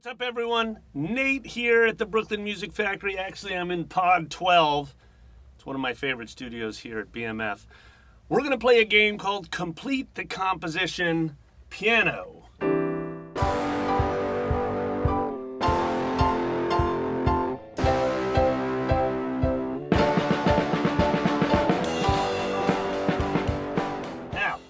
What's up, everyone? Nate here at the Brooklyn Music Factory. Actually, I'm in Pod 12. It's one of my favorite studios here at BMF. We're going to play a game called Complete the Composition Piano. Now,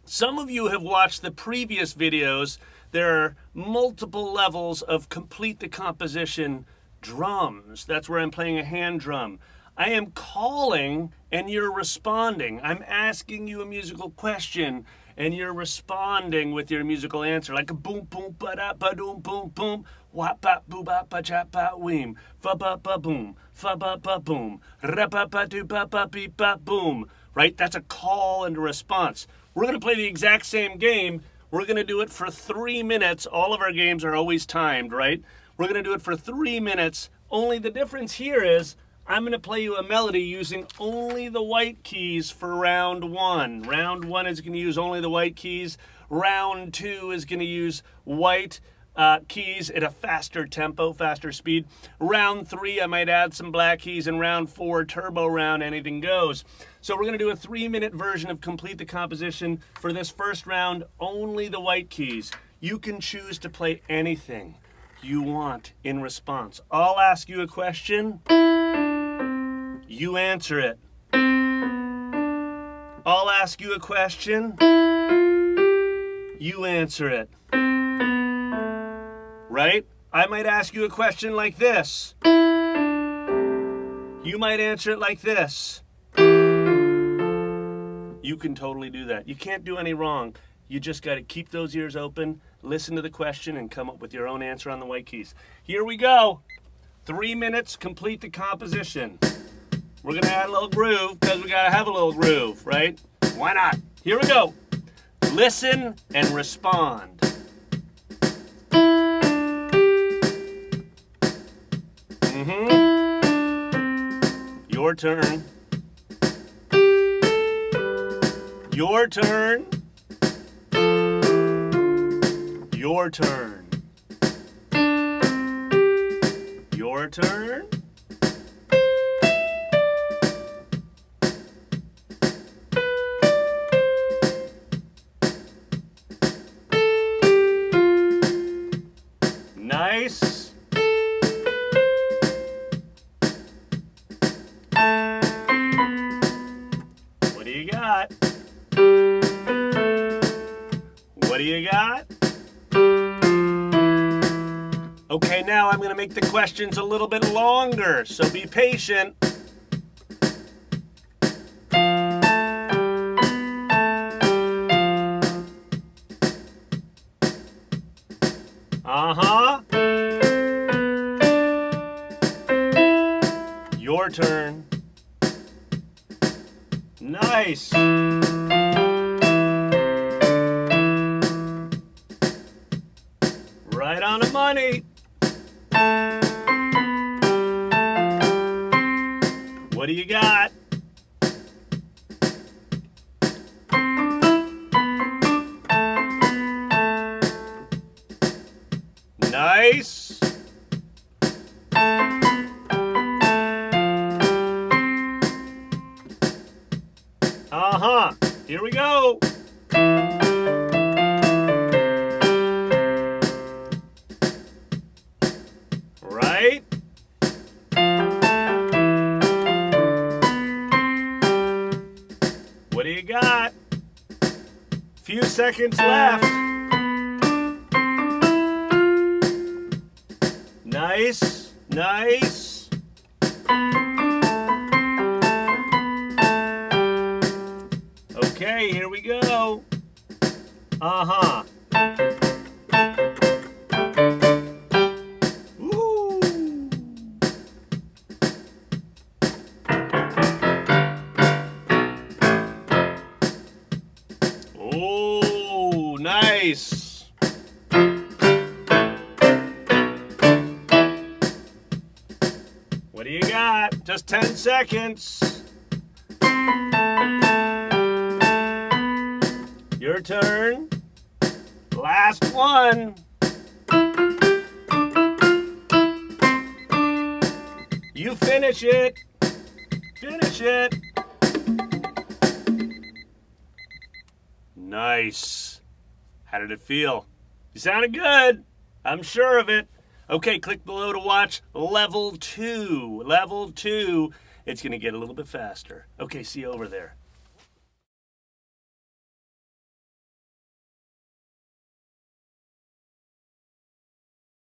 some of you have watched the previous videos. There are multiple levels of complete the composition drums. That's where I'm playing a hand drum. I am calling and you're responding. I'm asking you a musical question and you're responding with your musical answer, like a boom boom ba da ba doom boom boom wap ba boo ba ba cha ba weem fa ba boom fa ba boom ra ba do ba beep ba boom. Right? That's a call and a response. We're going to play the exact same game. We're going to do it for 3 minutes. All of our games are always timed, right? We're going to do it for 3 minutes. Only the difference here is I'm going to play you a melody using only the white keys for round one. Round one is going to use only the white keys. Round two is going to use white keys at a faster tempo, faster speed. Round three, I might add some black keys. And round four, turbo round, anything goes. So we're going to do a 3-minute version of Complete the Composition. For this first round, only the white keys. You can choose to play anything you want in response. I'll ask you a question. You answer it. I'll ask you a question. You answer it. Right? I might ask you a question like this. You might answer it like this. You can totally do that. You can't do any wrong. You just got to keep those ears open, listen to the question, and come up with your own answer on the white keys. Here we go. 3 minutes, complete the composition. We're going to add a little groove because we got to have a little groove, right? Why not? Here we go. Listen and respond. Your turn. Your turn. Your turn. Your turn. Nice. What do you got? What do you got? Okay, now I'm going to make the questions a little bit longer, so be patient. Your turn. Nice. Right on the money. What do you got? Nice. Here we go. Right? What do you got? Few seconds left. Nice, nice. Okay, here we go. Ooh. Oh, nice. What do you got? Just 10 seconds. Your turn. Last one. finish it. Finish it. Nice. How did it feel? You sounded good. I'm sure of it. Okay, click below to watch level 2. Level 2. It's going to get a little bit faster. Okay, see you over there.